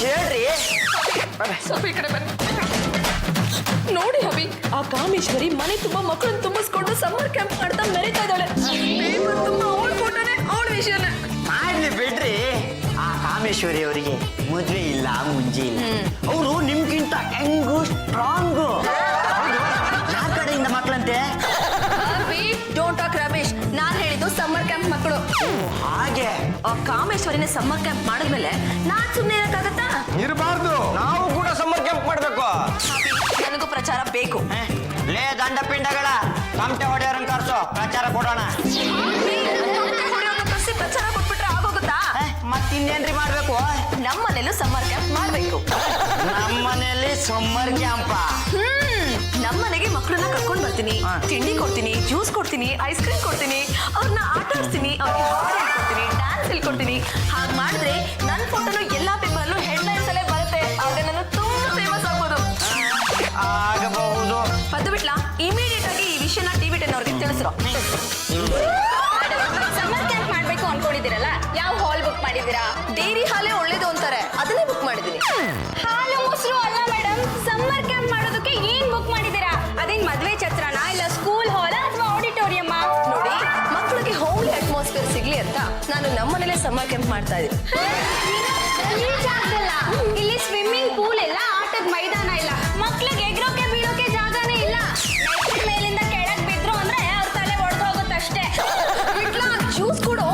ಹೇಳ್ರಿ. ಸ್ವಲ್ಪ ಈ ಕಡೆ ಬನ್ನಿ. ನೋಡಿ ಅಭಿ, ಆ ಕಾಮೇಶ್ವರಿ ಮನೆ ತುಂಬಾ ಮಕ್ಕಳನ್ನ ತುಂಬಿಸ್ಕೊಂಡು ಸಮ್ಮರ್ ಕ್ಯಾಂಪ್ ಮಾಡ್ತಾ ಮೆರಿತಾ ಇದ್ದಾಳೆ. ಪೇಪರ್ ತುಂಬಾ ಅವಳ ಫೋಟೋನೇ, ಅವಳ ವಿಷಯನೇ. ಮಾಡ್ಲಿ ಬಿಡ್ರಿ. ಆ ಕಾಮೇಶ್ವರಿ ಅವರಿಗೆ ಮದ್ವೆ ಇಲ್ಲ, ಮುಂಜಿ ಇಲ್ಲ. ಅವರು ನಿಮ್ಗಿಂತ ಹೆಂಗು ಸ್ಟ್ರಾಂಗು. ಯಾವ ಕಡೆಯಿಂದ ಮಕ್ಕಳಂತೆ? Don't talk Ramesh. ನಾನ್ ಹೇಳಿದ್ದು ಸಮ್ಮರ್ ಕ್ಯಾಂಪ್ ಮಕ್ಕಳು. ಹಾಗೆ ಆ ಕಾಮೇಶ್ವರಿನ ಸಮ್ಮರ್ ಕ್ಯಾಂಪ್ ಮಾಡಿದ್ಮೇಲೆ ನಾನ್ ಸುಮ್ನೆ ಇರಕ್ಕಾಗತ್ತಾ? ಇರಬಾರ್ದು. ನಾವು ಕೂಡ ಸಮ್ಮರ್ ಕ್ಯಾಂಪ್ ಮಾಡ್ಬೇಕು. ನನಗೂ ಪ್ರಚಾರ ಬೇಕು. ಲೇ ದಂಡ ಪಿಂಡಗಳ ತಮಟೆ ಹೊಡೆಯೋರನ್ ಕರ್ಸೋ, ಪ್ರಚಾರ ಕೊಡೋಣ. ಪ್ರಚಾರ ಕೊಟ್ಬಿಟ್ರೆ ಆಗೋಗುತ್ತಾ? ಮತ್ತಿನ್ನೇನ್ರಿ ಮಾಡ್ಬೇಕು? ನಮ್ಮನೇಲೂ ಸಮ್ಮರ್ ಕ್ಯಾಂಪ್ ಮಾಡ್ಬೇಕು. ನಮ್ಮನೆಯಲ್ಲಿ ಸಮ್ಮರ್ ಕ್ಯಾಂಪ? ನಮ್ಮನೆಗೆ ಮಕ್ಕಳನ್ನ ಕರ್ಕೊಂಡ್ ಬರ್ತೀನಿ, ತಿಂಡಿ ಕೊಡ್ತೀನಿ, ಜ್ಯೂಸ್ ಕೊಡ್ತೀನಿ, ಐಸ್ ಕ್ರೀಮ್ ಕೊಡ್ತೀನಿ, ಅವ್ರನ್ನ ಆಟ ಆಡಿಸ್ತೀನಿ, ಅವ್ರಿಗೆ ಹಾಡು ಹೇಳ್ಕೊಡ್ತೀನಿ, ಡ್ಯಾನ್ಸ್ ಹೇಳ್ಕೊಡ್ತೀನಿ. ಹಾಗೆ ಮಾಡಿದ್ರೆ ನನ್ನ ಫೋಟೋನು ಎಲ್ಲಾ ಪೇಪರ್ಲ್ಲೂ ಹೆಡ್ಲೈನ್ಸ್ ಅಲ್ಲೇ ಬರುತ್ತೆ. ಆಗ ನಾನು ತುಂಬಾ ಫೇಮಸ್ ಆಗ್ಬೋದು. ಆಗಬಹುದು. ಪದ್ದು ಬಿಟ್ಲಾ, ಇಮಿಡಿಯೇಟ್ ಆಗಿ ಈ ವಿಷಯನ ಟಿವಿ 10 ಅವ್ರಿಗೆ ತಿಳಿಸ್ರೋ. ಸಮ್ಮರ್ ಕ್ಯಾಂಪ್ ಮಾಡ್ಬೇಕು ಅನ್ಕೊಂಡಿದ್ದೀರಲ್ಲ, ಯಾವ ಹಾಲ್ ಬುಕ್ ಮಾಡಿದ್ದೀರಾ? ಡೈರಿ ಹಾಲೇ ಒಳ್ಳೇದು ಅಂತಾರೆ, ಅದನ್ನೇ ಬುಕ್ ಮಾಡಿದ್ದೀನಿ. ಹಾಲು ಮೊಸರು ಅಲ್ಲ ಮೇಡಮ್, ಸಮ್ಮರ್ ಕ್ಯಾಂಪ್ ಮಾಡೋದಕ್ಕೆ ಏನ್ ಬುಕ್ ಮಾಡಿದ್ದೀರಾ? ಅದೇನ್ ಮದ್ವೆ ಛತ್ರನಾ, ಇಲ್ಲ ಸ್ಕೂಲ್ ಹಾಲ ಅಥವಾ ಆಡಿಟೋರಿಯಂ? ನೋಡಿ, ಮಕ್ಕಳಿಗೆ ಹೋಮ್ಲಿ ಅಟ್ಮಾಸ್ಫಿಯರ್ ಸಿಗ್ಲಿ ಅಂತ ನಾನು ನಮ್ಮನೇಲೆ ಸಮ್ಮರ್ ಕ್ಯಾಂಪ್ ಮಾಡ್ತಾ ಇದ್ದೀನಿ. ಇಲ್ಲಿ ಸ್ವಿಮ್ಮಿಂಗ್ ಪೂಲ್ ಇಲ್ಲ, ಆಟದ ಮೈದಾನ ಇಲ್ಲ, ಮಕ್ಳಿಗೆ ಎಗ್ರೋಕೆ ಬೀಳೋಕೆ ಜಾಗನೇ ಇಲ್ಲ. ನೆಟ್ಟಿ ಮೇಲಿಂದ ಕೆಳಗ್ ಬಿದ್ರು ಅಂದ್ರೆ ಅವ್ರ ತಲೆ ಒಡೆದು ಹೋಗುತ್ತಷ್ಟೇ. ಜ್ಯೂಸ್ ಕೊಡು.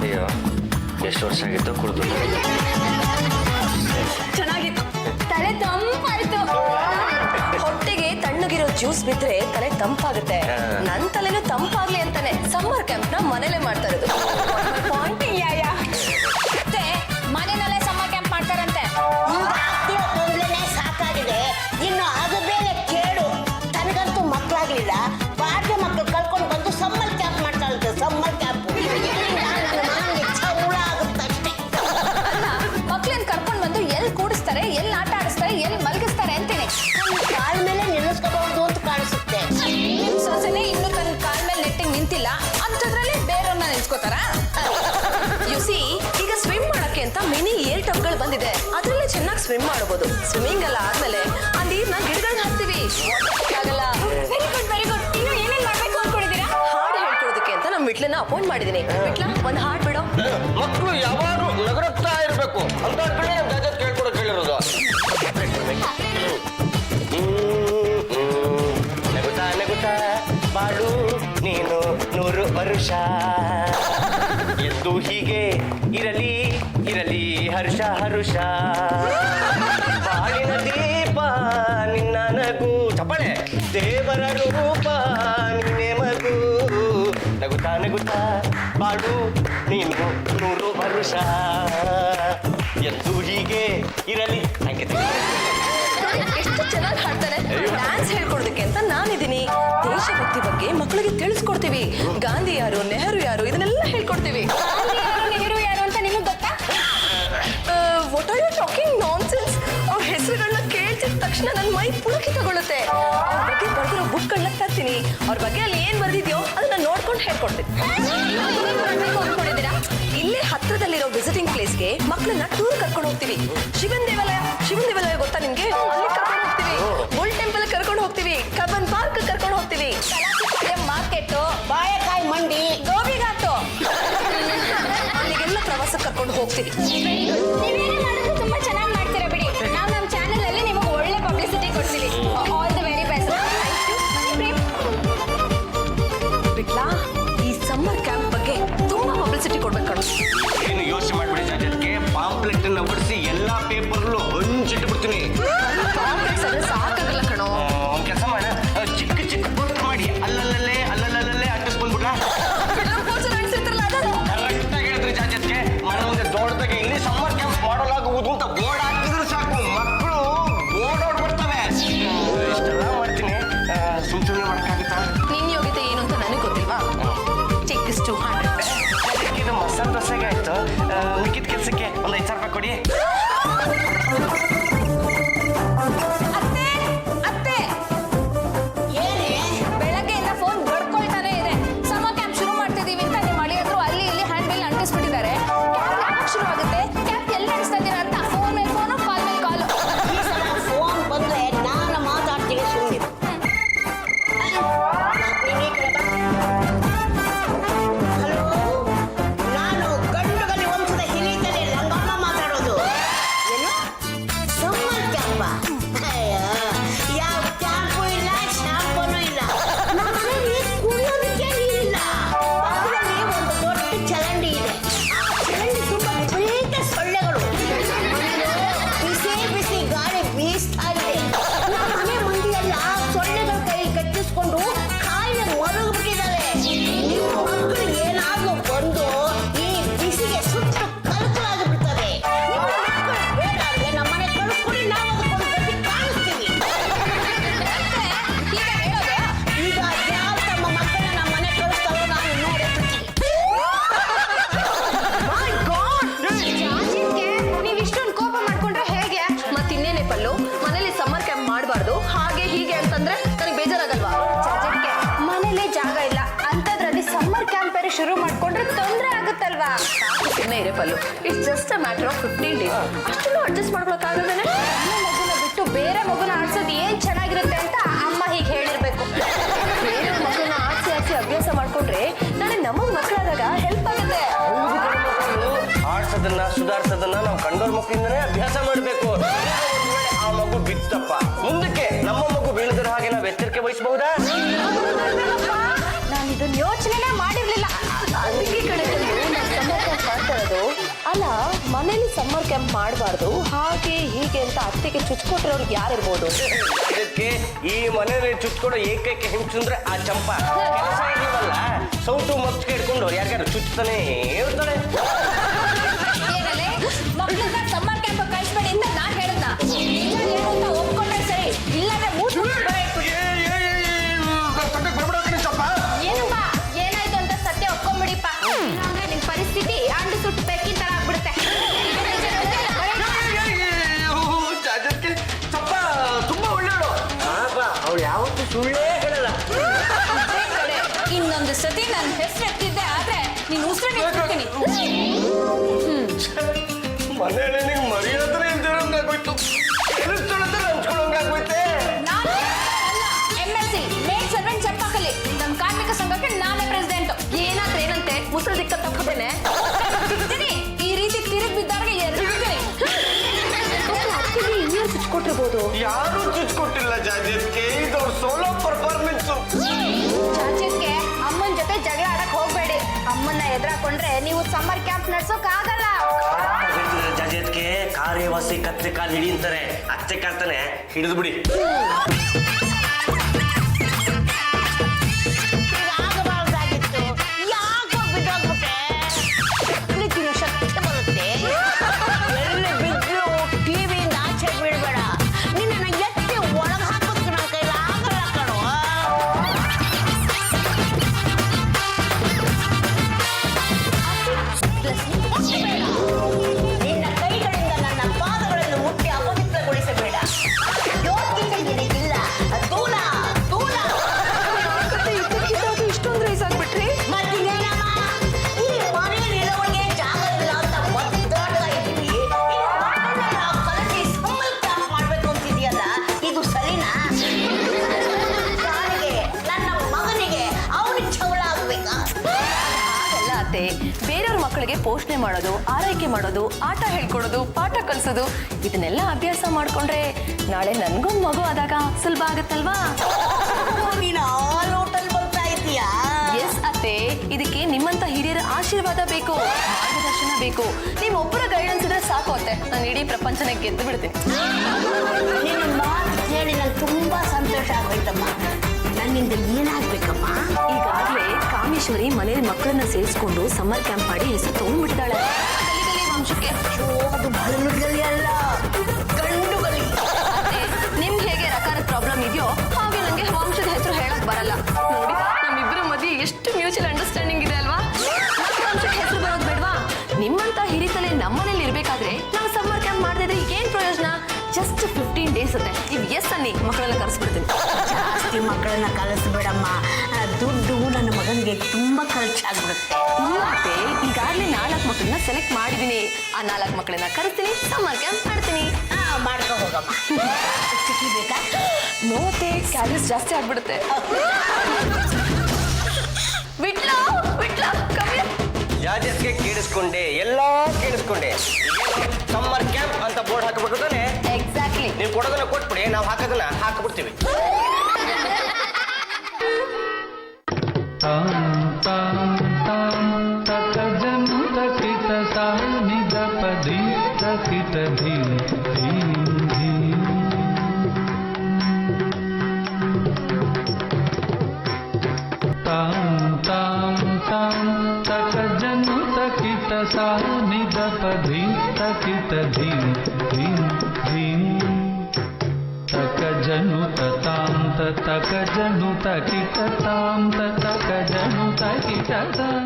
ಅಯ್ಯೋ, ಎಷ್ಟು ವರ್ಷ ಆಗಿತ್ತು ಕುಡ್ದು. ಚೆನ್ನಾಗಿತ್ತು. ತಲೆ ತಂಪಾಯ್ತು. ಹೊಟ್ಟೆಗೆ ತಣ್ಣಗಿರೋ ಜ್ಯೂಸ್ ಬಿದ್ರೆ ತಲೆ ತಂಪಾಗುತ್ತೆ. ನನ್ ತಲೆನೂ ತಂಪಾಗ್ಲಿ ಅಂತಾನೆ ಸಮ್ಮರ್ ಕ್ಯಾಂಪ್ ನ ಮನೇಲೆ ಮಾಡ್ತಾ ಇರೋದು. ಪಾಯಿಂಟ್. ಮತ್ತೆ ಮನೆಯಲ್ಲೇ ಸಮ್ಮರ್ ಕ್ಯಾಂಪ್ ಮಾಡ್ತಾರಂತೆ. ಸಾಕಾಗಿದೆ, ಇನ್ನು ಅದು ಬೇರೆ ಕೇಳು. ತನಗಂತೂ ಮಕ್ಕಳಾಗ್ಲಿಲ್ಲ, ಬಾರ್ಗೆ ಮಕ್ಕಳು ಕರ್ಕೊಂಡು ಬಂದು ಸಮ್ಮರ್ ಕ್ಯಾಂಪ್ ಮಾಡ್ತಾಳಂತೆ. ಸಮ್ಮರ್ ಕ್ಯಾಂಪ್ ಆಗುತ್ತಷ್ಟೇ. ಅಲ್ಲ, ಮಕ್ಳನ್ನ ಕರ್ಕೊಂಡ್ ಬಂದು ಎಲ್ಲಿ ಕೂಡಿಸ್ತಾರೆ, ಎಲ್ಲಿ ಆಟ ಆಡಿಸ್ತಾರೆ, ಎಲ್ಲಿ ಮಲಗಿಸ್ತಾರೆ ಅಂತೀನಿ. ಕಾಲ ಮೇಲೆ ನಿಲ್ಲಿಸ್ಕೋಬಹುದು ಅಂತ ಕಾಣಿಸುತ್ತೆ. ನಿಮ್ ಸೊಸೆನೆ ಇನ್ನು ತನ್ನ ಕಾಲ ಮೇಲೆ ನೆಟ್ಟಿಗೆ ನಿಂತಿಲ್ಲ ಅಂತದ್ರಲ್ಲಿ ಬೇರೆಯವ್ರನ್ನ ನಿಲ್ಸ್ಕೋತಾರ? ಯುಸಿ, ಈಗ ಸ್ವಿಮ್ ಮಾಡಕ್ಕೆ ಅಂತ ಮಿನಿ ಏರ್ ಟಬ್ಗಳು ಬಂದಿದೆ. ಅದ್ರಲ್ಲೇ ಚೆನ್ನಾಗಿ ಸ್ವಿಮ್ ಮಾಡಬಹುದು. ಸ್ವಿಮ್ಮಿಂಗ್ ಎಲ್ಲ ಆದ್ಮೇಲೆ ಆ ನೀರ್ನ ಗಿಡಗಳನ್ನ ಹಾಕ್ತಿವಿ. ಆಗಲ್ಲ. Very good, very good. ಇನ್ನು ಏನೇನ್ ಮಾಡ್ಬೇಕು ಅನ್ಕೊಂಡಿದ್ದೀರಾ? ಹಾಡು ಹೇಳ್ಕೊಡೋದಕ್ಕೆ ಅಂತ ನಮ್ಮ ವಿಟ್ಲನ್ನ ಅಪಾಯಿಂಟ್ ಮಾಡಿದೀನಿ. ವಿಟ್ಲ, ಒಂದ್ ಹಾಡ್ ಬಿಡೋ. ಮಕ್ಕಳು ಯಾವಾಗೂ ನಗರತ್ತಾ ಇರ್ಬೇಕು ಅಂತ ಅನ್ಕೊಂಡೆ ನಮ್ ಜಾಜತ್ ಕೇಳ್ಕೊಡಕ್ ಹೇಳಿರೋದು. ನಗುತ್ತಾ ನಗುತ್ತಾ ಬಾಳು ನೀನು 100 ವರುಷ, ಎಂದು ಹೀಗೆ ಇರಲಿ ಇರಲಿ ಹರ್ಷ ಹರುಷ, ಬಾಳಿನ ದೀಪ ನಿನ್ನ ನಗು, ಚಪ್ಪಾಳೆ, ದೇವರ ರೂಪ ನಿನ್ನೆ ಮಗು, ನಗುತ್ತಾ ನಗುತ್ತಾ ಬಾಳು ನೀನು 100 ವರುಷ, ಎಂದು ಹೀಗೆ ಇರಲಿ. ಎಷ್ಟು ಚೆನ್ನಾಗಿ ಹಾಡ್ತಾರೆ. ಡ್ಯಾನ್ಸ್ ಹೇಳ್ಕೊಡೋದಕ್ಕೆ ಅಂತ ನಾನಿದ್ದೀನಿ. ದೇಶಭಕ್ತಿ ಬಗ್ಗೆ ಮಕ್ಕಳಿಗೆ ತಿಳಿಸ್ಕೊಡ್ತೀವಿ. ಗಾಂಧಿ ಯಾರು, ನೆಹರು ಯಾರು, ಇದನ್ನೆಲ್ಲ ಹೇಳ್ಕೊಡ್ತೀವಿ. ನೆಹರು ಯಾರು ಅಂತ ನಿಮಗೆ ಗೊತ್ತಾ? What are you talking nonsense? ಅವ್ರ ಹೆಸರುಗಳನ್ನ ಕೇಳ್ತಿದ ತಕ್ಷಣ ನನ್ನ ಮೈ ಪುಳಕಿತಗೊಳ್ಳುತ್ತೆ. ಅವ್ರ ಬಗ್ಗೆ ಬರ್ದಿರೋ ಬುಕ್ಗಳನ್ನ ತರ್ತೀನಿ. ಅವ್ರ ಬಗ್ಗೆ ಅಲ್ಲಿ ಏನ್ ಬರ್ದಿದ್ಯೋ ಅದನ್ನ ನೋಡ್ಕೊಂಡು ಹೇಳ್ಕೊಡ್ತೀನಿ. ಇಲ್ಲೇ ಹತ್ರದಲ್ಲಿರೋ ವಿಸಿಟಿಂಗ್ ಪ್ಲೇಸ್ಗೆ ಮಕ್ಕಳನ್ನ ಟೂರ್ ಕರ್ಕೊಂಡು ಹೋಗ್ತೀವಿ. ಶಿವನ್ ದೇವಾಲಯ ಗೊತ್ತಾ ನಿಮ್ಗೆ? ಅಲ್ಲಿ ಕರ್ಕೊಂಡು ಹೋಗ್ತೀವಿ. ಬುಲ್ ಟೆಂಪಲ್ ಕರ್ಕೊಂಡು ಹೋಗ್ತೀವಿ. ಕಬ್ಬನ್ ಪಾರ್ಕ್ ಕರ್ಕೊಂಡು ಹೋಗ್ತೀವಿ. ಮಾರ್ಕೆಟ್, ಬಾಳೆಕಾಯಿ ಮಂಡಿ, ಗೋಬಿಘಾಟು, ಅಲ್ಲಿಗೆಲ್ಲ ಪ್ರವಾಸಕ್ಕೆ ಕರ್ಕೊಂಡು ಹೋಗ್ತೀವಿ. ನೀವೇನೇ ಮಾಡೋದು ತುಂಬಾ ಚೆನ್ನಾಗಿ ಮಾಡ್ತೀರಾ ಬಿಡಿ. ನಾವು ನಮ್ಮ ಚಾನೆಲ್ ಅಲ್ಲಿ ನಿಮಗೆ ಒಳ್ಳೆ ಪಬ್ಲಿಸಿಟಿ ಕೊಡ್ತೀವಿ. All the very best. ಬಿಟ್ಲಾ, ಈ ಸಮ್ಮರ್ ಕ್ಯಾಂಪ್ ಬಗ್ಗೆ ತುಂಬಾ ಪಬ್ಲಿಸಿಟಿ ಕೊಡ್ಬೇಕು ಕಣೋ. ಏನು ಯೋಚನೆ ಮಾಡ್ಬಿಡಿ ಜಾಜತ್ಗೆ, ಪಾಂಪ್ಲೆಟ್ ಅನ್ನ ಹೊಡಿಸಿ ಎಲ್ಲಾ ಪೇಪರ್ಲು ಹಂಚಿಟ್ಟು ಬಿಡ್ತೀನಿ. ಲೈಫಲ್ಲೂ it's just a matter of 15 days ಅಷ್ಟನ್ನು ಅಡ್ಜಸ್ಟ್ ಮಾಡ್ಕೊಳಕ್ಕಾಗದೇನೆ ಮಗುನ ಬಿಟ್ಟು ಬೇರೆ ಮಗುನ ಆಡ್ಸೋದು ಏನ್ ಚೆನ್ನಾಗಿರುತ್ತೆ ಅಂತ ಅಮ್ಮ ಹೀಗೆ ಹೇಳಿರ್ಬೇಕು. ಬೇರೆ ಮಗುನ ಆಡ್ಸಿ ಅಭ್ಯಾಸ ಮಾಡ್ಕೊಂಡ್ರೆ ನಾಳೆ ನಮಗ್ ಮಕ್ಕಳಾದಾಗ ಹೆಲ್ಪ್ ಆಗುತ್ತೆ. ಆಡ್ಸೋದನ್ನ ಸುಧಾರಿಸೋದನ್ನ ನಾವು ಕಂಡೋರ್ ಮಕ್ಕಳಿಂದನೇ ಅಭ್ಯಾಸ ಮಾಡಬೇಕು. ಆ ಮಗು ಬಿತ್ತಪ್ಪ ಮುಂದಕ್ಕೆ ನಮ್ಮ ಮಗು ಬೀಳದ್ರ ಹಾಗೆ ನಾವು ಎಚ್ಚರಿಕೆ ವಹಿಸಬಹುದಾ? ನಾನು ಇದನ್ನ ಯೋಚನೆನೇ ಮಾಡಿರ್ಲಿಲ್ಲ. ಅದಕ್ಕೆ ಕಡೆ ಸಮ್ಮರ್ ಕ್ಯಾಂಪ್ ಮಾಡ್ತಾ ಇರೋದು. ಅಲ್ಲ ಮನೇಲಿ ಸಮ್ಮರ್ ಕ್ಯಾಂಪ್ ಮಾಡಬಾರ್ದು ಹಾಗೆ ಹೀಗೆ ಅಂತ ಅತ್ತೆಗೆ ಚುಚ್ಕೊಟ್ಟಿರೋರ್ಗೆ ಯಾರಿರ್ಬೋದು? ಇದಕ್ಕೆ ಈ ಮನೆಯಲ್ಲಿ ಚುಚ್ಕೊಡೋ ಏಕೈಕ ಹಿಂಸೆ ಅಂದ್ರೆ ಆ ಚಂಪ. ಕೆಲಸ ಇದೀವಲ್ಲ ಸೌಟು ಮಚ್ಚು ಹಿಡ್ಕೊಂಡು ಯಾರ್ಯಾರು ಚುಚ್ತಾನೆ ಇರ್ತಾಳೆ. ಏನಲ್ಲೇ ಮಕ್ಕಳನ್ನ ಸಮ್ಮರ್ ಕ್ಯಾಂಪ್ ಕಳಿಸ್ಬೇಡಿ ಅಂತ ನಾನ್ ಹೇಳದ್ನ ಒಪ್ಕೊಂಡ್ರೆ ಸರಿ, ಇಲ್ಲಾಂದ್ರೆ ಏನಮ್ಮ ಏನಾಯ್ತು ಅಂತ ಸತ್ಯ ಒಪ್ಕೊಂಡ್ಬಿಡಿಪ್ಪ. ಇಲ್ಲಾಂದ್ರೆ ನಿನ್ ಪರಿಸ್ಥಿತಿ ಅಂಡು ಸುಟ್ಟು ಬೆಕ್ಕಿನ ತರ ಆಗ್ಬಿಡುತ್ತೆ. ಚಪ್ಪ ತುಂಬಾ ಒಳ್ಳೆಯವಳು. ಅವಳು ಯಾವತ್ತೂ ಸುಳ್ಳೇ ಹೇಳಲ್ಲ. ಇನ್ನೊಂದು ಸತಿ ನನ್ನ ಹೆಸರು ಎತ್ತಿದ್ದೆ ಆದ್ರೆ ನೀನ್ ಉಸಿರು ನಿಲ್ಸ್ಬಿಡ್ತೀನಿ. ಮನೇಲಿ ನಿಂಗೆ ಮರ್ಯಾದ್ರೆ ಇಲ್ದಿರೋಂಗಾಗೋಯ್ತು. ಎನಿಸ್ಕೊಳ್ಳೋದ್ರೆ ಹಂಚ್ಕೊಳ್ಳೋಂಗಾಗೋಯ್ತೆ. ನಾನು MLC ಮೇಡ್ ಸರ್ವೆಂಟ್ ಚಪ್ಪಾಕಲಿ ನಮ್ಮ ಕಾರ್ಮಿಕ ಸಂಘಕ್ಕೆ ನಾನೇ ಪ್ರೆಸಿಡೆಂಟ್. ಏನಾದ್ರೆ ಏನಂತೆ ಮುಸ್ರು ದಿಕ್ಕ ತಪ್ಪುತ್ತೇನೆ. ಈ ರೀತಿ ತಿರುಗಿ ಬಿದ್ದವ್ರಿಗೆ ಇನ್ನೇನು ಚುಚ್ಕೊಟ್ಟಿರ್ಬೋದು? ಯಾರು ಚುಚ್ಕೊಟ್ಟಿಲ್ಲ ಜಾಜತ್ಗೆ. ಇದು ಸೋಲೋ ಪರ್ಫಾರ್ಮೆನ್ಸು. ಚಾಚಿಸ್ಗೆ ಅಮ್ಮನ ಜೊತೆ ಜಗಳ ಆಡಕ್ ಹೋಗ್ಬೇಡಿ. ಅಮ್ಮನ್ನ ಎದುರಾಕೊಂಡ್ರೆ ನೀವು ಸಮ್ಮರ್ ಕ್ಯಾಂಪ್ ನಡ್ಸೋಕ್ ಆಗಲ್ಲ. ಜಾಜತ್ಗೆ ಕಾರ್ಯವಾಸಿ ಕತ್ತೆ ಕಾಲು ಹಿಡಿ ಅಂತಾರೆ. ಅತ್ತೆ ಕಾಲ್ತಾನೆ ಹಿಡಿದು ಬಿಡಿ. ಆಗಬಾರ್ದಾಗಿತ್ತು, ಯಾಕೋ ಬಿದ್ದೋಗ್ಬಿಟ್ಟೆ. ತಿನ್ನೋ ಶಕ್ತಿ ಬರುತ್ತೆ. ಎಲ್ಲಿ ಬಿದ್ರು ಟಿವಿಯಿಂದ ಆಚೆ ಬೀಳ್ಬೇಡ. ನಿನ್ನ ಎತ್ತಿ ಒಳಗೆ ಹಾಕೋದಕ್ಕೆ ನನ್ನ ಕೈಲಿ ಆಗಲ್ಲ ಕಣೋ. ನಿನ್ನ ಕೈಗಳಿಂದ ನನ್ನ ಪಾದಗಳನ್ನು ಮುಟ್ಟಿ ಅಪವಿತ್ರಗೊಳಿಸಬೇಡ. ಯೋಗ್ಯತೆ ನಿನಗಿಲ್ಲ. ದೂಲ ದೂಲ. ಇಷ್ಟೊಂದು ರೈಸ್ ಆಗ್ಬಿಟ್ರಿ? ಮತ್ತಿನ್ನೇನಮ್ಮ? ಈ ಮನೆಯಲ್ಲಿರೋರಿಗೆ ಜಾಗ ಇಲ್ಲ ಅಂತ ಒದ್ದಾಡ್ತಾ ಇದ್ದೀವಿ. ಈ ಮಕ್ಕಳನ್ನ ನಾವು ಕಲಿಸಿ ಸಮ್ಮರ್ ಕ್ಯಾಂಪ್ ಮಾಡ್ಬೇಕು ಅಂತಿದೆಯಲ್ಲ, ಇದು ಸರಿನಾ? ಯಾರಿಗೆ? ನನ್ನ ಮಗನಿಗೆ ಅವನಿಗೆ ಜಗಳ ಆಗ್ಬೇಕಾ? ಹಾಗಲ್ಲ ಅತ್ತೆ, ಬೇರೆಯವ್ರ ಮಕ್ಕಳಿಗೆ ಪೋಷಣೆ ಮಾಡೋದು, ಆರೈಕೆ ಮಾಡೋದು, ಆಟ ಹೇಳ್ಕೊಡೋದು, ಪಾಠ ಕಲಿಸೋದು ಇದನ್ನೆಲ್ಲ ಅಭ್ಯಾಸ ಮಾಡ್ಕೊಂಡ್ರೆ ನಾಳೆ ನನ್ಗೊಂದು ಮಗು ಆದಾಗ ಸುಲಭ ಆಗತ್ತಲ್ವಾ? ನೀನು ಆಲ್ ಹೋಟೆಲ್ ಬರ್ತಾ ಇದೀಯಾ? ಎಸ್ ಅತ್ತೆ, ಇದಕ್ಕೆ ನಿಮ್ಮಂತ ಹಿರಿಯರ ಆಶೀರ್ವಾದ ಬೇಕು, ಮಾರ್ಗದರ್ಶನ ಬೇಕು. ನಿಮ್ ಒಬ್ಬರ ಗೈಡೆನ್ಸ್ ಇದ್ರೆ ಸಾಕು ಅತ್ತೆ, ನಾನು ಇಡೀ ಪ್ರಪಂಚನ ಗೆದ್ದು ಬಿಡ್ತೀನಿ. ನಿನ್ನ ಮಾತು ಕೇಳಿ ನಂಗೆ ತುಂಬಾ ಸಂತೋಷ ಆಗೋಯ್ತಮ್ಮ. ನನ್ನಿಂದ ಏನಾಗ್ಬೇಕಮ್ಮ? ಈಗಾಗಲೇ ಕಾಮೇಶ್ವರಿ ಮನೇಲಿ ಮಕ್ಕಳನ್ನ ಸೇರಿಸ್ಕೊಂಡು ಸಮ್ಮರ್ ಕ್ಯಾಂಪ್ ಮಾಡಿ ಹೆಸರು ತಗೊಂಡ್ಬಿಟ್ಟಿದ್ದಾಳೆ. ಗಲಿ ವಂಶಕ್ಕೆ ಅದು ಬಲಗಲಿ ಅಲ್ಲ, ಗಂಡುಗಲಿ. ನಿಮ್ಗೆ ಹೇಗೆ ರಕಾರದ ಪ್ರಾಬ್ಲಮ್ ಇದೆಯೋ ಹಾಗೆ ನಂಗೆ ವಂಶದ ಹೆಸರು ಹೇಳಕ್ ಬರಲ್ಲ. ನೋಡಿ ನಮ್ಮಿಬ್ಬರ ಮಧ್ಯೆ ಎಷ್ಟು ಮ್ಯೂಚುವಲ್ ಅಂಡರ್ಸ್ಟ್ಯಾಂಡಿಂಗ್ ಇದೆ ಅಲ್ವಾ? ವಂಶಕ್ಕೆ ಹೆಸರು ಬರೋದು ಬೇಡವಾ? ನಿಮ್ಮಂತ ಹಿರಿತಲೆ ನಮ್ಮನೇಲಿ ಇರ್ಬೇಕಾದ್ರೆ ನಾವು ಸಮ್ಮರ್ ಕ್ಯಾಂಪ್ ಮಾಡದಿದ್ರೆ ಏನ್ ಪ್ರಯೋಜನ? ಜಸ್ಟ್ 15 ಡೇಸ್ ಅತ್ತೆ. ನೀವು ಎಸ್ ಅನ್ನಿ, ಮಕ್ಕಳೆಲ್ಲ ಕರೆಸ್ಬಿಡ್ತೀನಿ. ಜಾಸ್ತಿ ಮಕ್ಕಳನ್ನ ಕಲಿಸ್ಬೇಡಮ್ಮ. ದುಡ್ಡು ನನ್ನ ಮಗನಿಗೆ ತುಂಬಾ ಖರ್ಚಾಗ್ಬಿಡುತ್ತೆ. ಮತ್ತೆ ಈಗಾಗಲೇ 4 ಮಕ್ಕಳನ್ನ ಸೆಲೆಕ್ಟ್ ಮಾಡಿದೀನಿ. ಆ 4 ಮಕ್ಕಳನ್ನ ಕರೆಸ್ತೀನಿ, ಸಮ್ಮರ್ ಕ್ಯಾಂಪ್ ಮಾಡ್ತೀನಿ. ಮಾಡ್ಕೊ ಹೋಗಮ್ಮ. ಚಿಕ್ಕಿ ಬೇಕಾ? ನೋತೆ ಕ್ಯಾಲರೀಸ್ ಜಾಸ್ತಿ ಆಗ್ಬಿಡುತ್ತೆ. ವಿಟ್ಲ ವಿಟ್ಲ ಕಮ್ಮಿ. ಜಾಜತ್ಗೆ ಕೇಳಿಸ್ಕೊಂಡೆ, ಎಲ್ಲಾ ಕೇಳಿಸ್ಕೊಂಡೆ. ಸಮ್ಮರ್ ಕ್ಯಾಂಪ್ ಅಂತ ಬೋರ್ಡ್ ಹಾಕಬೇಕು ತಾನೆ? ಎಕ್ಸಾಕ್ಟ್ಲಿ. ನೀವು ಕೊಡೋದನ್ನ ಕೊಟ್ಬಿಡಿ, ನಾವು ಹಾಕೋದನ್ನ ಹಾಕ್ಬಿಡ್ತೀವಿ. तां तां तां तकजनु तकित सानिधपदि तकित धीं धीं धीं तां तां तां तकजनु तकित सानिधपदि तकित धीं धीं धीं तकजनु ततां तकजनु तकिततां तकजनु तकिततां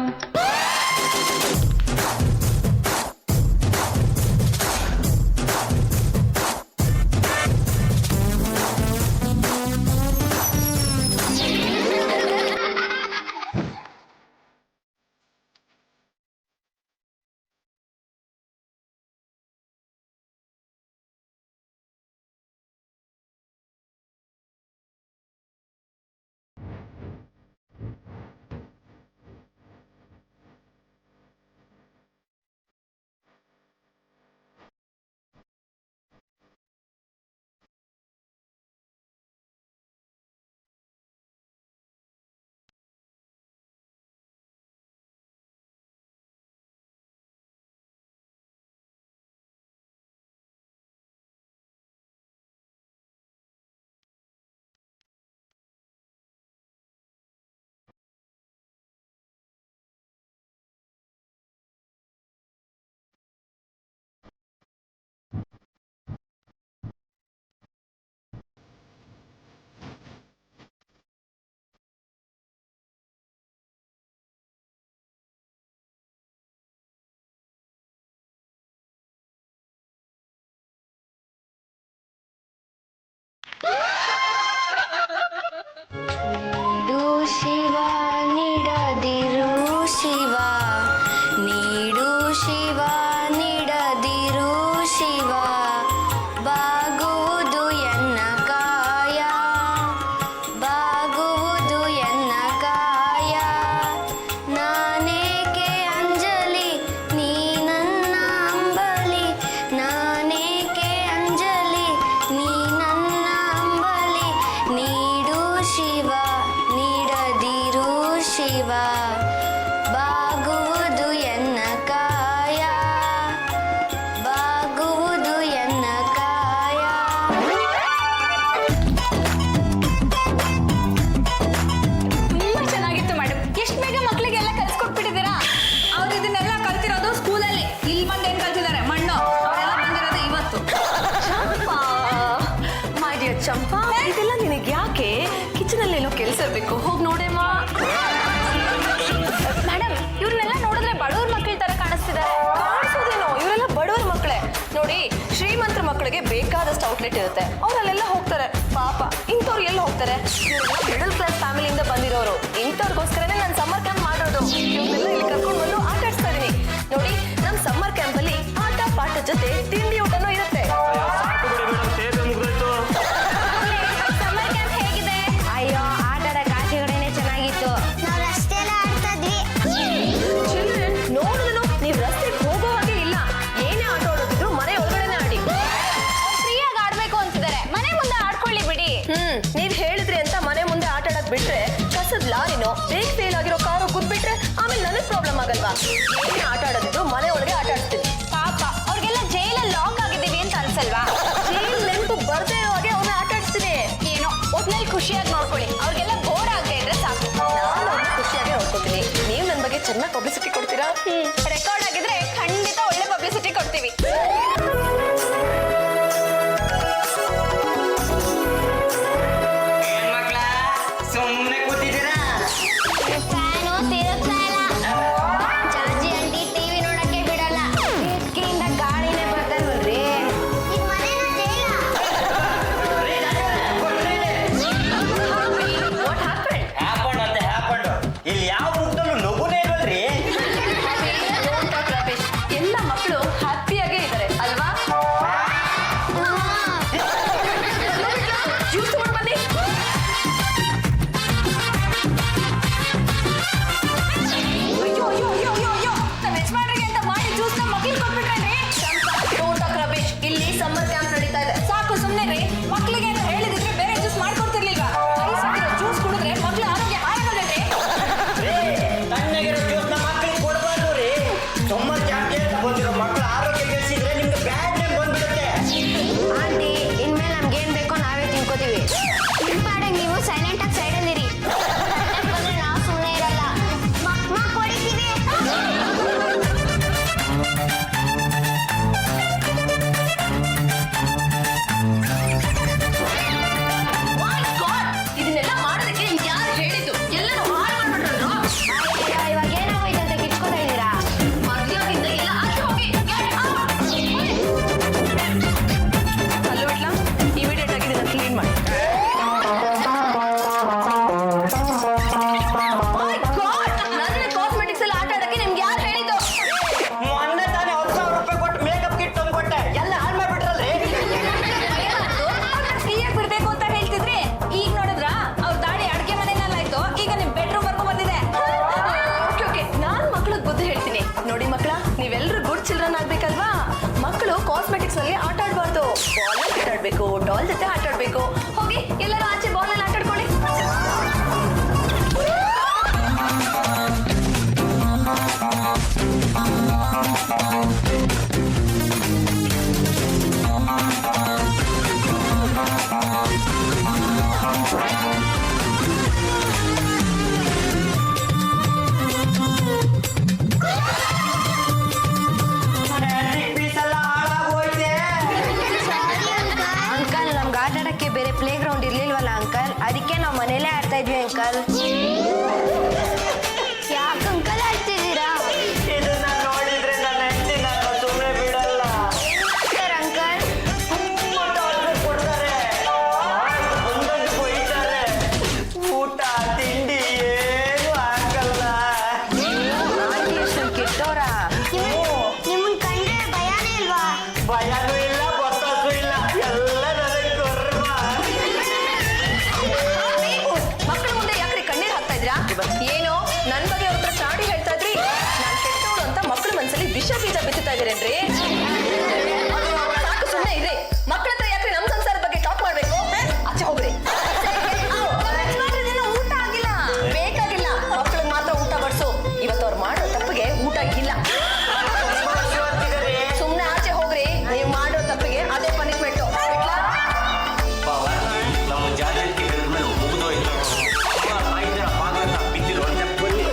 ಇದೆಲ್ಲ ನಿನಗೆ ಯಾಕೆ? ಕಿಚನ್ ಅಲ್ಲಿ ಏನೋ ಕೆಲಸ ಇರ್ಬೇಕು, ಹೋಗಿ ನೋಡೇಮ್ಮ. ಮೇಡಮ್ ಇವ್ರನ್ನೆಲ್ಲ ನೋಡಿದ್ರೆ ಬಡವ್ರ ಮಕ್ಳ ತರ ಕಾಣಿಸ್ತಿದ್ದಾರೆ. ಕಾಣಿಸೋದೇನೋ, ಇವರೆಲ್ಲ ಬಡವರ ಮಕ್ಕಳೇ. ನೋಡಿ, ಶ್ರೀಮಂತರ ಮಕ್ಕಳಿಗೆ ಬೇಕಾದಷ್ಟು ಔಟ್ಲೆಟ್ ಇರುತ್ತೆ, ಅವ್ರಲ್ಲೆಲ್ಲ ಹೋಗ್ತಾರೆ. ಪಾಪ ಇಂಥವ್ರು ಎಲ್ಲಿ ಹೋಗ್ತಾರೆ? Middle class ಫ್ಯಾಮಿಲಿಯಿಂದ ಬಂದಿರೋರು. ಇಂಥವ್ರಿಗೋಸ್ಕರನೇ ನಾನು ಸಮ್ಮರ್ ಕ್ಯಾಂಪ್ ಮಾಡೋದು. ಇವ್ರನ್ನೆಲ್ಲ ಇಲ್ಲಿ ಕರ್ಕೊಂಡು ಬಂದು ಆಟ ಆಡಿಸ್ತಾ ಇದೀನಿ. ನೋಡಿ, ನಮ್ಮ ಸಮ್ಮರ್ ಕ್ಯಾಂಪ್ ಅಲ್ಲಿ ಆಟ ಪಾಠ ಜೊತೆ ತಿಂಡಿ ಊಟನೂ ಇರುತ್ತೆ. ಸಮ್ಮರ್ ಕ್ಯಾಂಪ್ ಹೇಗಿದೆ? ಅಯ್ಯೋ ಆಟದ ಕಾಚೆಗಡೆನೆ ಚೆನ್ನಾಗಿತ್ತು. ನಾವು ರಸ್ತೆ ಎಲ್ಲ ಆಡ್ತಾ ಇದ್ವಿ. ಚಿಲ್ಡ್ರನ್, ನೋಡಿದ್ರು ನೀವು ರಸ್ತೆಗೆ ಹೋಗೋ ಹಾಗೆ ಇಲ್ಲ. ಏನೇ ಆಟ ಆಡೋದಿದ್ರು ಮನೆ ಒಳಗಡೆನೆ ಆಡಿ. ಫ್ರೀಯಾಗಿ ಆಡ್ಬೇಕು ಅಂತಿದ್ದಾರೆ, ಮನೆ ಮುಂದೆ ಆಡ್ಕೊಳ್ಳಿ ಬಿಡಿ. ನೀವ್ ಹೇಳಿದ್ರಿ ಅಂತ ಮನೆ ಮುಂದೆ ಆಟ ಆಡಕ್ ಬಿಟ್ರೆ ಕಸದ ಲಾರಿನೋ ಬ್ರೇಕ್ ಫೇಲ್ ಆಗಿರೋ ಕಾರು ಕುದ್ಬಿಟ್ರೆ ಆಮೇಲೆ ನನಗ್ ಪ್ರಾಬ್ಲಮ್ ಆಗಲ್ವಾ? ಏನೇ ಆಟ ಆಡೋದಿದ್ರು ಮನೆ ಒಳಗೆ ಆಟ ಆಡ್ತೀನಿ. ಪಾಪ ಅವ್ರಿಗೆಲ್ಲ ಜೈಲಲ್ಲಿ ಲಾಕ್ ಆಗಿದ್ದೀವಿ ಅಂತ ಅನ್ಸಲ್ವಾ? ಜೈಲ್ ನೆನಪು ಬರ್ದೇ ಇರೋ ಹಾಗೆ ಅವ್ನ ಆಟ ಆಡಿಸ್ತೀನಿ. ಏನೋ ಒಟ್ನಲ್ಲಿ ಖುಷಿಯಾಗಿ ನೋಡ್ಕೊಳ್ಳಿ, ಅವ್ರಿಗೆಲ್ಲ ಬೋರ್ ಆಗದೆ ಇದ್ರೆ ಸಾಕು. ನಾನು ಅವ್ರನ್ನ ಖುಷಿಯಾಗಿ ನೋಡ್ಕೊತೀನಿ. ನೀವ್ ನನ್ ಬಗ್ಗೆ ಚೆನ್ನಾಗಿ ಪಬ್ಲಿಸಿಟಿ ಕೊಡ್ತೀರಾ? ರೆಕಾರ್ಡ್ ಆಗಿದ್ರೆ ಖಂಡಿತ ಒಳ್ಳೆ ಪಬ್ಲಿಸಿಟಿ ಕೊಡ್ತೀವಿ. ಸುಮ್ಮನೆ ಕೂತಿದ್ದೀರಾ? ಫ್ಯಾನು ತಿರುಗ್ತಾ ಇಲ್ಲ. ಜಾರ್ಜಿ ಆಂಟಿ ಟಿವಿ ನೋಡಕ್ಕೆ ಬಿಡಲ್ಲ. ಕಿಟಕಿಯಿಂದ ಗಾಳಿನೇ ಬರ್ತಲ್ವಲ್ರಿ. ಈ ಮನೇನ ಜೈಲ. What happened? ಹ್ಯಾಪಂಡ್ ಅಂತ ಹ್ಯಾಪಂಡ್. ಇಲ್ಲಿ ಯಾವ ಬುಕ್ದಲ್ಲೂ ನಗುನೇ ಇಲ್ವಲ್ರಿ? ಎಲ್ಲ ಮಕ್ಕಳು ಹ್ಯಾಪಿಯಾಗೇ ಇದ್ದಾರೆ ಅಲ್ವಾ? ಜ್ಯೂಸ್ ತಗೊಂಡ್ ಬನ್ನಿ. ಅಯ್ಯೋ ಅಯ್ಯೋ ಅಯ್ಯೋ ಅಯ್ಯೋ ಅಯ್ಯೋ, ನಮ್ಮ ಯಜಮಾನ್ರಿಗೆ ಅಂತ ಮಾಡಿ ಜ್ಯೂಸ್ನ ಮಕ್ಳಿಗೆ ಕೊಟ್ಬಿಟ್ರೇನ್ರಿ? Don't talk rubbish. ಇಲ್ಲಿ ಸಮ್ಮರ್ ಕ್ಯಾಂಪ್ ನಡೀತಾ ಇದೆ. ಸಾಕು ಸುಮ್ಮನೆ ರೀ. ಮಕ್ಳಿಗೆ ಏನು ಹೇಳಿದಿದ್ರೆ ಬೇರೆ ಜ್ಯೂಸ್ ಮಾಡ್ಕೊಡ್ತಿರ್ಲಿಲ್ವಾ? ಐಸ್ ಹಾಕಿರೋ ಜ್ಯೂಸ್ ಕುಡಿದ್ರೆ ಮಕ್ಳ ಆರೋಗ್ಯ ಹಾಳಾಗಲ್ವೇನ್ರಿ? ತಣ್ಣಗಿರೋ ಜ್ಯೂಸ್ನ ಮಕ್ಕಳಿಗೆ ಕೊಡಬಾರ್ದು ರೀ. ಸಮ್ಮರ್ ಕ್ಯಾಂಪ್ಗೆ ಅಂತ ಬಂದಿರೋ ಮಕ್ಕಳ ಆರೋಗ್ಯ ಕೆಡಿಸಿದ್ರೆ ನಿಮ್ಗೆ ಬ್ಯಾಡ್ ನೇಮ್ ಬಂದ್ಬಿಡುತ್ತೆ. ಆಂಟಿ ಇನ್ಮೇಲೆ ನಮ್ಗೆ ಏನ್ ಬೇಕೋ ನಾವೇ ತಿನ್ಕೋತೀವಿ. ನಿಮ್ ಪಾಡಿಗೆ ನೀವು ಸೈಲೆಂಟ್ ಆಗಿ ಸೈಡಲ್ಲಿರಿ. ಬಂದ್ರೆ ನಾವು ಸುಮ್ಮನೆ ಇರಲ್ಲ. ಮಾ ಕೊಡಿತೀವಿ. My God! ಇದನ್ನೆಲ್ಲ ಮಾಡೋದಕ್ಕೆ ನಿಮ್ಗೆ ಯಾರು ಹೇಳಿದ್ದು? ಎಲ್ಲರೂ ಹಾಳು ಮಾಡ್ಬಿಟ್ರು. ಅಯ್ಯೋ, ಇವಾಗ ಏನಾಗೋಯ್ತು ಅಂತ ಕಿಚ್ಕೋತಾ ಇದ್ದೀರಾ? ಮರ್ಯಾದೆಯಿಂದ ಎಲ್ಲ ಆಚೆ ಹೋಗಿ. Get out! ಹಲೋ ಇಟ್ಲಾ, ಇಮಿಡಿಯೇಟ್ ಆಗಿ ಇದನ್ನ ಕ್ಲೀನ್ ಮಾಡಿ. My God! ನನ್ನ ಕಾಸ್ಮೆಟಿಕ್ಸ್ ಅಲ್ಲಿ ಆಟ ಆಡಕ್ಕೆ ನಿಮ್ಗೆ ಯಾರು ಹೇಳಿದ್ದು? ಮೊನ್ನೆ ತಾನೇ 10,000 ರೂಪಾಯಿ ಕೊಟ್ಟು ಮೇಕಪ್ ಕಿಟ್ ತಂದ್ಕೊಟ್ಟೆ, ಎಲ್ಲ ಹಾಳು ಮಾಡ್ಬಿಟ್ರಲ್ರಿ. ಫ್ರೀಯಾಗಿ ಬಿಡ್ಬೇಕು ಅಂತ ಹೇಳ್ತಿದ್ರಿ, ಈಗ ನೋಡಿದ್ರಾ ಅವ್ರ ದಾಡಿ ಅಡ್ಗೆ ಮನೆಯಲ್ಲಾಯ್ತು, ಈಗ ನಿಮ್ ಬೆಡ್ರೂಮ್ ವರ್ಗೂ ಬಂದಿದೆ. ಓಕೆ ಓಕೆ, ನಾನ್ ಮಕ್ಳಿಗೆ ಬುದ್ಧಿ ಹೇಳ್ತೀನಿ. ನೋಡಿ ಮಕ್ಕಳ, ನೀವೆಲ್ಲರೂ ಗುಡ್ ಚಿಲ್ಡ್ರನ್ ಆಗ್ಬೇಕಲ್ವಾ? ಮಕ್ಕಳು ಕಾಸ್ಮೆಟಿಕ್ಸ್ ನಲ್ಲಿ ಆಟ ಆಡ್ಬಾರ್ದು. ಬಾಲ್ ಆಟ ಆಡ್ಬೇಕು, ಡಾಲ್ ಜೊತೆ ಆಟ ಆಡ್ಬೇಕು. ಹೋಗಿ ಎಲ್ಲರೂ ಆಚೆ ಬಾಲ್ ಅಲ್ಲಿ ಆಟ ಆಡ್ಕೊಳ್ಳಿ. ಪೀಸ್ ಎಲ್ಲ ಹಾಳಾಗೋಯ್ತೆ. ಅಂಕಲ್ ನಮ್ಗೆ ಆಟ ಆಡಕ್ಕೆ ಬೇರೆ ಪ್ಲೇ ಗ್ರೌಂಡ್ ಇರ್ಲಿಲ್ವಲ್ಲ ಅಂಕಲ್, ಅದಕ್ಕೆ ನಾವು ಮನೇಲೇ ಆಡ್ತಾ ಇದ್ವಿ ಅಂಕಲ್. ಯಾಕೆ ಅಂಕಲ್ ಆಡ್ತಿದ್ದೀರಾ? ಇದನ್ನ ನೋಡಿದ್ರೆ ನನ್ನ ಹೆಂಡತಿ ನಾನು ಸುಮ್ಮನೆ ಬಿಡಲ್ಲ. ಅಂಕಲ್ ತುಂಬಾ ಟಾರ್ಚರ್ ಕೊಡ್ತಾರೆ, ಒಂದೊಂದು ಬೈತಾರೆ. ಊಟ ತಿಂಡಿ ಏನು ಆಗಲ್ಲ. ಆಂಟಿ ಎಷ್ಟು ಕೆಟ್ಟೋರಾ? ನಿಮ್ಮನ್ ಕಂಡ್ರೆ ಭಯಾನೇ ಇಲ್ವಾ? ಭಯನೂ ಇಲ್ಲ, ಗೊತ್ತಾಸು ಇಲ್ಲ, ಎಲ್ಲ ನನಗೆ ಗರ್ವ. ಮಕ್ಕಳ ಮುಂದೆ ಯಾಕ್ರಿ ಕಣ್ಣೀರ್ ಹಾಕ್ತಾ ಇದ್ರಾ? ಏನೋ ನನ್ ಬಗ್ಗೆ ಅವ್ರ ಚಾಡಿ ಹೇಳ್ತಾ ಇದ್ರಿ. ನಾನ್ ಕೆಟ್ಟವಳು ಅಂತ ಮಕ್ಕಳ ಮನ್ಸಲ್ಲಿ ವಿಷ ಬೀಜ ಬಿತ್ತುತ್ತಾ ಇದೀರೇನ್ರಿ? ಸಾಕು ಸುಮ್ಮನೆ ಇರ್ರಿ. ಮಕ್ಕಳ ಹತ್ರ ಯಾಕ್ರಿ ನಮ್ ಸಂಸಾರದ ಬಗ್ಗೆ ಟಾಕ್ ಮಾಡ್ಬೇಕು? ಆಚೆ ಹೋಗ್ರಿ. ಊಟ ಆಗಿಲ್ಲ, ಬೇಕಾಗಿಲ್ಲ. ಮಕ್ಕಳಿಗೆ ಮಾತ್ರ ಊಟ ಬಡ್ಸು. ಇವತ್ತು ಅವ್ರು ಮಾಡೋ ತಪ್ಪಿಗೆ ಊಟ ಇಲ್ಲ. ಸುಮ್ನೆ ಆಚೆ ಹೋಗ್ರಿ. ನೀವು ಮಾಡೋ ತಪ್ಪಿಗೆ ಅದೇ ಪನಿಷ್ಮೆಂಟ್. ನಮ್ಮ ಜಾಗೃತಿ ಹೇಳಿದ್ಮೇಲೆ ಮುಗಿದೋಯ್ತು. ಬಾಯಿದ್ರ ಬಾಗ್ಲನ್ನ ಬಿದ್ದಿರೋ ಅಂತ ಬನ್ನಿ.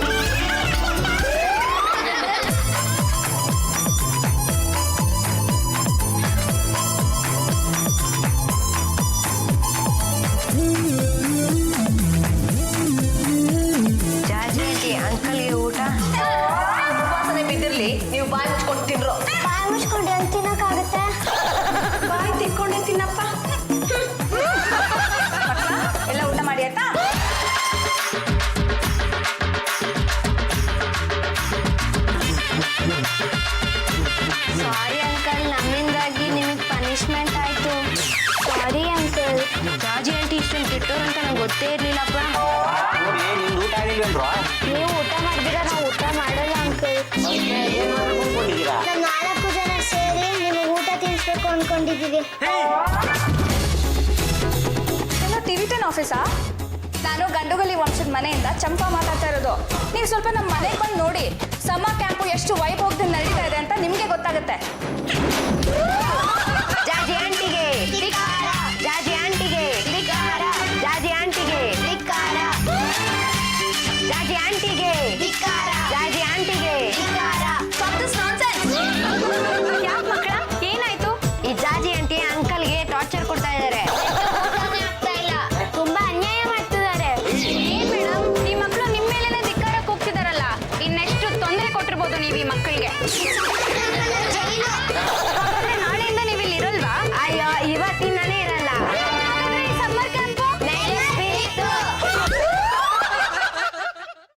ಅಂತ ನಂಗೆ ಗೊತ್ತೇ ಇರ್ಲಿಲ್ಲಪ್ಪ. ನೋಡ್ಲಿ ನಿಂದು ಊಟ ಆಗಿಲ್ವೇನ್ರೋ? ನೀವು ಊಟ ಮಾಡಿದಿರ, ನಾವು ಊಟ ಮಾಡಲ್ಲ ಅಂಕಲ್. ಏನ್ ಮಾಡ್ಬೇಕು ಅನ್ಕೊಂಡಿದ್ದೀರಾ? ನಾವು 4 ಜನ ಸೇರಿ ನಿಮಗೆ ಊಟ ತಿನ್ಸ್ಬೇಕು ಅನ್ಕೊಂಡಿದ್ದೀವಿ. ಏನೋ ಟಿವಿ 10 ಆಫೀಸಾ? ನಾನು ಗಂಡುಗಲಿ ವಂಶದ ಮನೆಯಿಂದ ಚಂಪಾ ಮಾತಾಡ್ತಾ ಇರೋದು. ನೀವು ಸ್ವಲ್ಪ ನಮ್ಮ ಮನೆಗೆ ಬಂದು ನೋಡಿ, ಸಮ್ಮರ್ ಕ್ಯಾಂಪು ಎಷ್ಟು ವೈಭೋಗದಲ್ಲಿ ನಡೀತಾ ಇದೆ ಅಂತ ನಿಮಗೆ ಗೊತ್ತಾಗುತ್ತೆ.